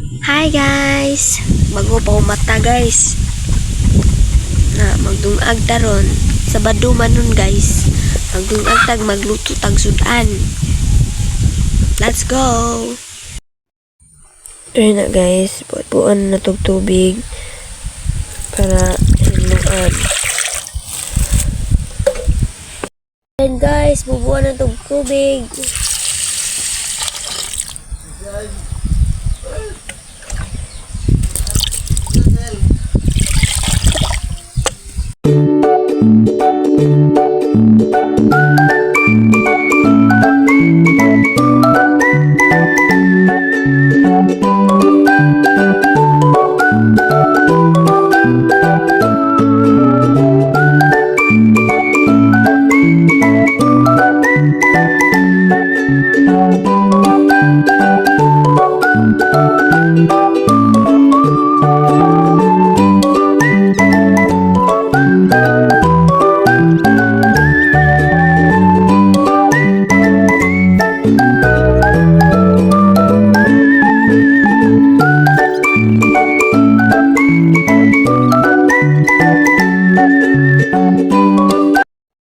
Hi guys! Bago pa umata guys. Na magdungag taron. Sabado man nun guys. Magdungag tag magluto tag sudan. Let's go! Ayun na guys. Buwan na tog tubig. Para hinuan. And guys, bubuan na tog tubig.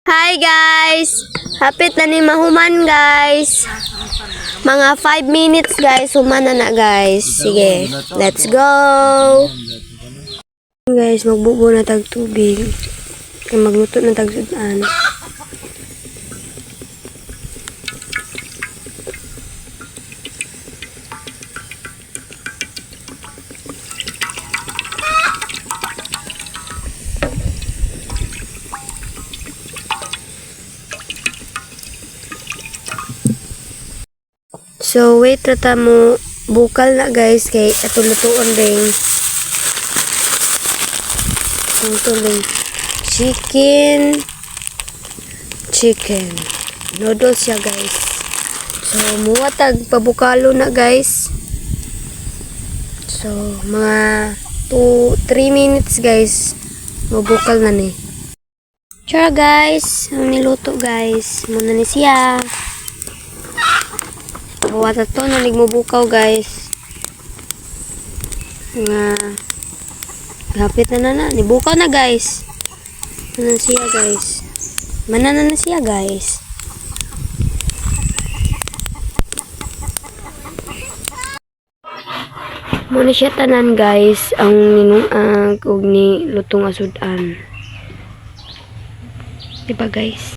Hi guys! Hapit na ni mahuman guys. Mga 5 minutes guys. Humana na guys. Sige, let's go! Guys, magbubo na tag tubig. Magluto na tag sudan. So, wait rata mo bukal na guys kay atulutuon ring chicken noodles siya guys. So, muwatag pabukalo na guys. So, mga 2-3 minutes guys mabukal na ni. Tara guys, ang niluto guys muna ni siya. Wata to nalig mo bukaw guys. Nga hapit na nibukaw na guys. Mana siya guys. Manana na siya guys. Muna siya tanan guys ang ninuang ug ni lutong asudan. Diba guys?